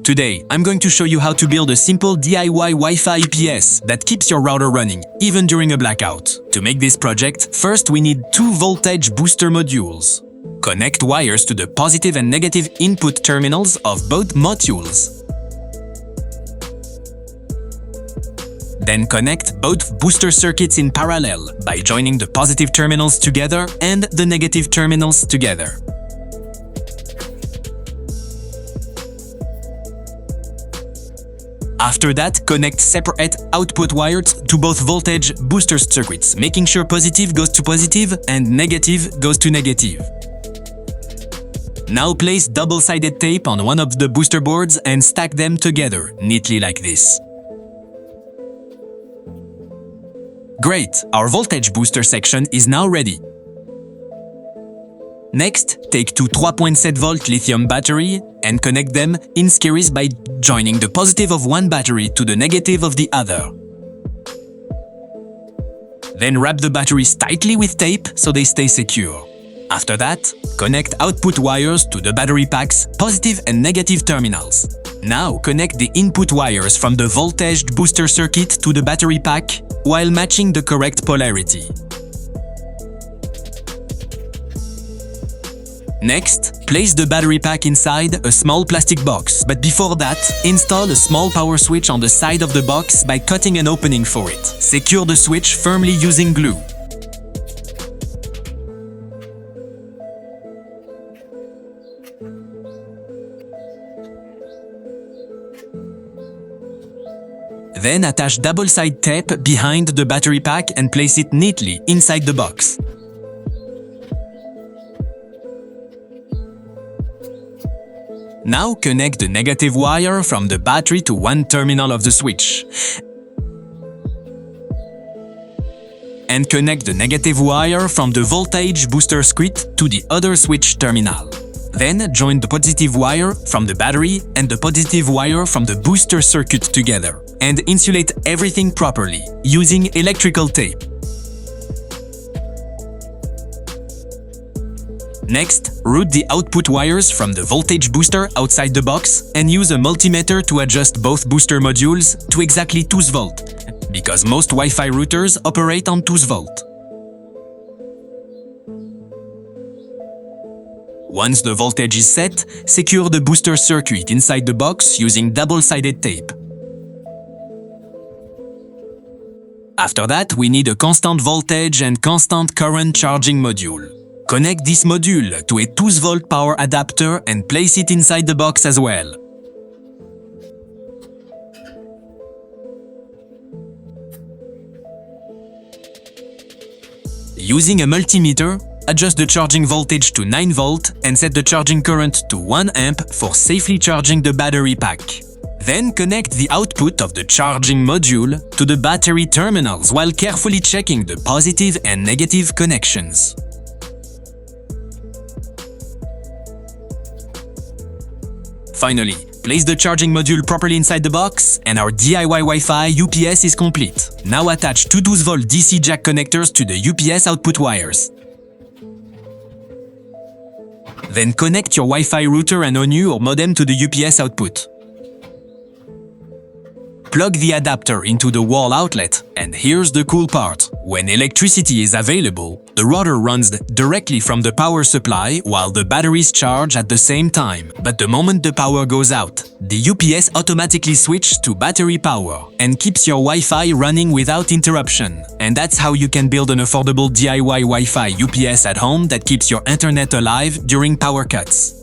Today, I'm going to show you how to build a simple DIY Wi-Fi UPS that keeps your router running, even during a blackout. To make this project, first we need two voltage booster modules. Connect wires to the positive and negative input terminals of both modules. Then connect both booster circuits in parallel by joining the positive terminals together and the negative terminals together. After that, connect separate output wires to both voltage booster circuits, making sure positive goes to positive and negative goes to negative. Now place double-sided tape on one of the booster boards and stack them together, neatly like this. Great! Our voltage booster section is now ready. Next, take two 3.7V lithium battery and connect them in series by joining the positive of one battery to the negative of the other. Then wrap the batteries tightly with tape so they stay secure. After that, connect output wires to the battery pack's positive and negative terminals. Now connect the input wires from the voltage booster circuit to the battery pack while matching the correct polarity. Next, place the battery pack inside a small plastic box, but before that, install a small power switch on the side of the box by cutting an opening for it. Secure the switch firmly using glue. Then attach double-side tape behind the battery pack and place it neatly inside the box. Now connect the negative wire from the battery to one terminal of the switch. And connect the negative wire from the voltage booster circuit to the other switch terminal. Then join the positive wire from the battery and the positive wire from the booster circuit together. And insulate everything properly, using electrical tape. Next, route the output wires from the voltage booster outside the box and use a multimeter to adjust both booster modules to exactly 2V, because most Wi-Fi routers operate on 2V. Once the voltage is set, secure the booster circuit inside the box using double-sided tape. After that, we need a constant voltage and constant current charging module. Connect this module to a 2V power adapter and place it inside the box as well. Using a multimeter, adjust the charging voltage to 9V and set the charging current to 1 amp for safely charging the battery pack. Then connect the output of the charging module to the battery terminals while carefully checking the positive and negative connections. Finally, place the charging module properly inside the box and our DIY Wi-Fi UPS is complete. Now attach two 12V DC jack connectors to the UPS output wires. Then connect your Wi-Fi router and ONU or modem to the UPS output. Plug the adapter into the wall outlet, and here's the cool part. When electricity is available, the router runs directly from the power supply while the batteries charge at the same time. But the moment the power goes out, the UPS automatically switches to battery power and keeps your Wi-Fi running without interruption. And that's how you can build an affordable DIY Wi-Fi UPS at home that keeps your internet alive during power cuts.